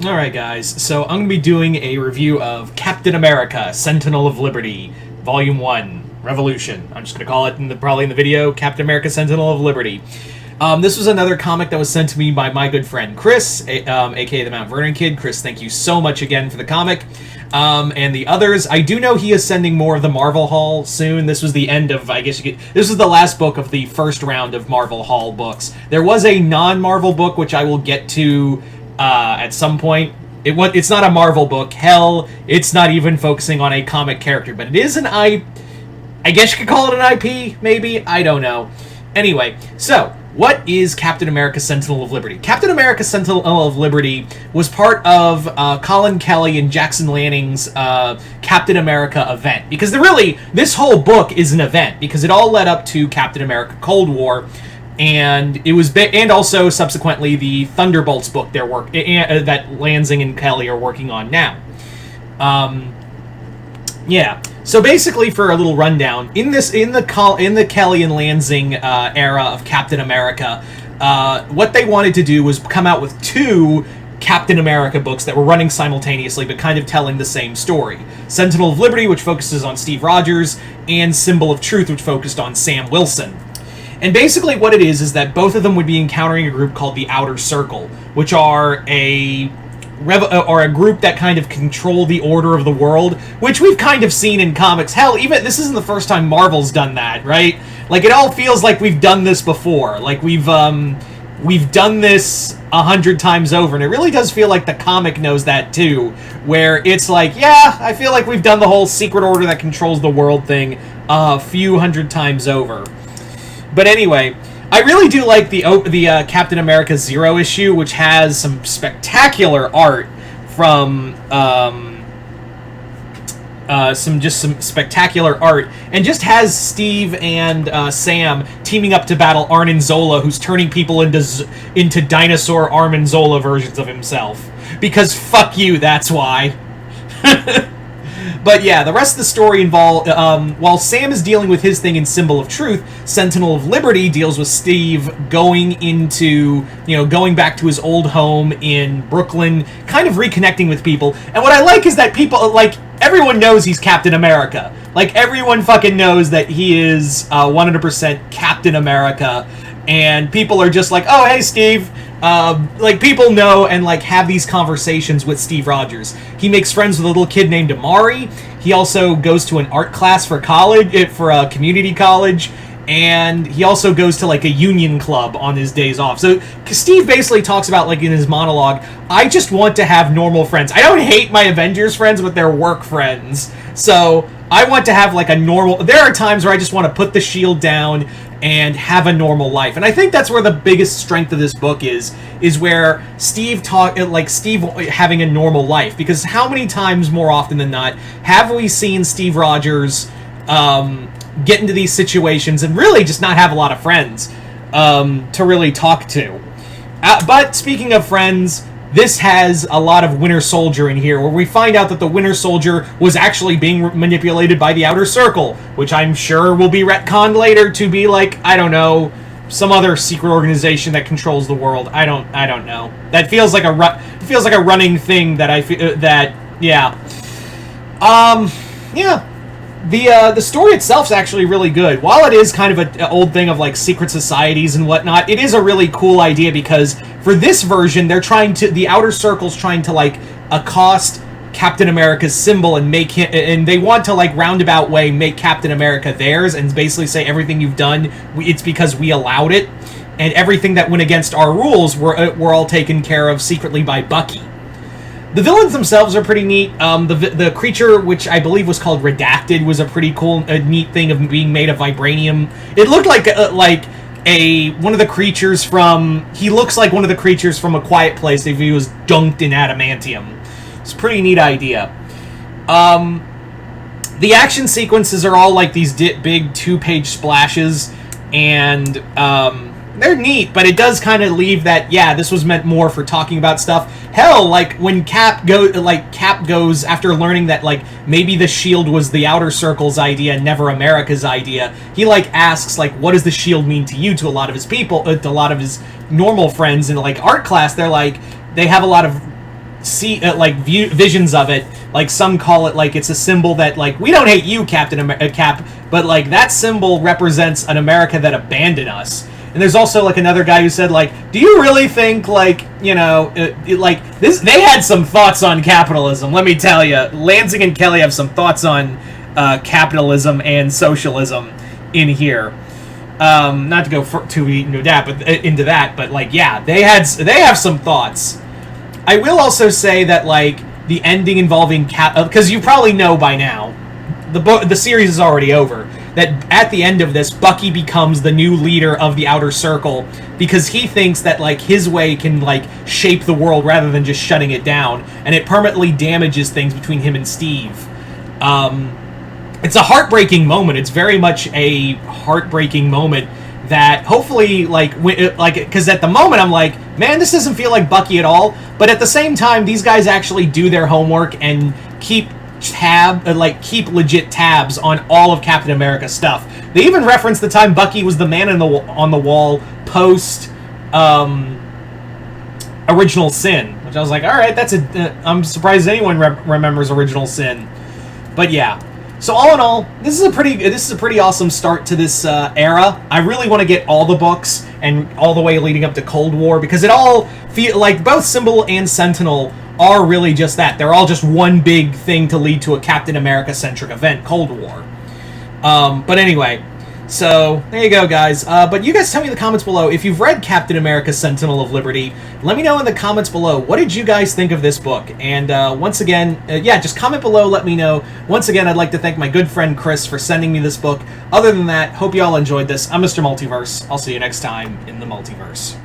Alright guys, so I'm going to be doing a review of Captain America, Sentinel of Liberty, Volume 1, Revolution. I'm just going to call it, probably in the video, Captain America, Sentinel of Liberty. This was another comic that was sent to me by my good friend Chris, aka the Mount Vernon Kid. Chris, thank you so much again for the comic. And the others, I do know he is sending more of the Marvel Haul soon. This was the end of, this was the last book of the first round of Marvel Haul books. There was a non-Marvel book, which I will get to at some point. It's not a Marvel book. Hell, it's not even focusing on a comic character, but it is I guess you could call it an IP, maybe? I don't know. Anyway, so, what is Captain America Sentinel of Liberty? Captain America Sentinel of Liberty was part of Colin Kelly and Jackson Lanning's Captain America event. Because this whole book is an event, because it all led up to Captain America Cold War, and it was and also subsequently the Thunderbolts book that Lansing and Kelly are working on now. Yeah. So basically, for a little rundown, in the Kelly and Lansing era of Captain America, what they wanted to do was come out with two Captain America books that were running simultaneously, but kind of telling the same story. Sentinel of Liberty, which focuses on Steve Rogers, and Symbol of Truth, which focused on Sam Wilson. And basically what it is that both of them would be encountering a group called the Outer Circle, which are a group that kind of control the order of the world, which we've kind of seen in comics. Hell, even this isn't the first time Marvel's done that, right? Like, it all feels like we've done this before. Like, we've done this 100 times over, and it really does feel like the comic knows that too, where it's like, yeah, I feel like we've done the whole secret order that controls the world thing a few hundred times over. But anyway, I really do like the Captain America Zero issue, which has some spectacular art from some spectacular art, and just has Steve and Sam teaming up to battle Arnim Zola, who's turning people into dinosaur Arnim Zola versions of himself. Because fuck you, that's why. But yeah, the rest of the story involved, while Sam is dealing with his thing in Symbol of Truth, Sentinel of Liberty deals with Steve going back to his old home in Brooklyn, kind of reconnecting with people. And what I like is that people, like, everyone knows he's Captain America. Like, everyone fucking knows that he is 100% Captain America. And people are just like, oh, hey, Steve. Like, people know and, like, have these conversations with Steve Rogers. He makes friends with a little kid named Amari. He also goes to an art class for a community college. And he also goes to, like, a union club on his days off. So Steve basically talks about, like, in his monologue, I just want to have normal friends. I don't hate my Avengers friends, but they're work friends. So I want to have, like, a normal... There are times where I just want to put the shield down and have a normal life. And I think that's where the biggest strength of this book is where Steve having a normal life. Because how many times more often than not have we seen Steve Rogers get into these situations and really just not have a lot of friends to really talk to? But speaking of friends, this has a lot of Winter Soldier in here, where we find out that the Winter Soldier was actually being manipulated by the Outer Circle, which I'm sure will be retconned later to be like, I don't know, some other secret organization that controls the world. I don't know. That feels like a running thing that yeah. Yeah. The story itself is actually really good. While it is kind of an old thing of, like, secret societies and whatnot, it is a really cool idea, because for this version, the Outer Circle's trying to, like, accost Captain America's symbol and make him, and they want to, like, roundabout way make Captain America theirs and basically say everything you've done, it's because we allowed it, and everything that went against our rules were all taken care of secretly by Bucky. The villains themselves are pretty neat. The creature, which I believe was called Redacted, was a pretty cool, neat thing of being made of vibranium. It looked like one of the creatures from... He looks like one of the creatures from A Quiet Place if he was dunked in adamantium. It's a pretty neat idea. The action sequences are all like these big 2-page splashes, and they're neat, but it does kind of leave that, yeah, this was meant more for talking about stuff. Hell, like, when Cap goes, after learning that, like, maybe the shield was the Outer Circle's idea, never America's idea, he, like, asks, like, what does the shield mean to you, to a lot of his people, to a lot of his normal friends in, like, art class. They're like, they have a lot of see visions of it. Like some call it like it's a symbol that like we don't hate you, Cap, but like that symbol represents an America that abandoned us. And there's also like another guy who said like, do you really think like like this? They had some thoughts on capitalism. Let me tell you, Lansing and Kelly have some thoughts on capitalism and socialism in here. Not to go too into that, but like yeah, they have some thoughts. I will also say that like the ending involving because you probably know by now, the series is already over. That at the end of this, Bucky becomes the new leader of the Outer Circle because he thinks that like his way can like shape the world rather than just shutting it down, and it permanently damages things between him and Steve. It's a heartbreaking moment. It's very much a heartbreaking moment that hopefully because at the moment I'm like, man, this doesn't feel like Bucky at all. But at the same time, these guys actually do their homework and keep legit tabs on all of Captain America's stuff. They even reference the time Bucky was the man on the wall post Original Sin, which I was like, all right, I'm surprised anyone remembers Original Sin. But yeah. So all in all, this is a pretty awesome start to this era. I really want to get all the books and all the way leading up to Cold War because it all feel like both Symbol and Sentinel are really just that. They're all just one big thing to lead to a Captain America-centric event, Cold War. But anyway, so there you go, guys. But you guys tell me in the comments below, if you've read Captain America, Sentinel of Liberty, let me know in the comments below, what did you guys think of this book? And once again, just comment below, let me know. Once again, I'd like to thank my good friend Chris for sending me this book. Other than that, hope you all enjoyed this. I'm Mr. Multiverse. I'll see you next time in the Multiverse.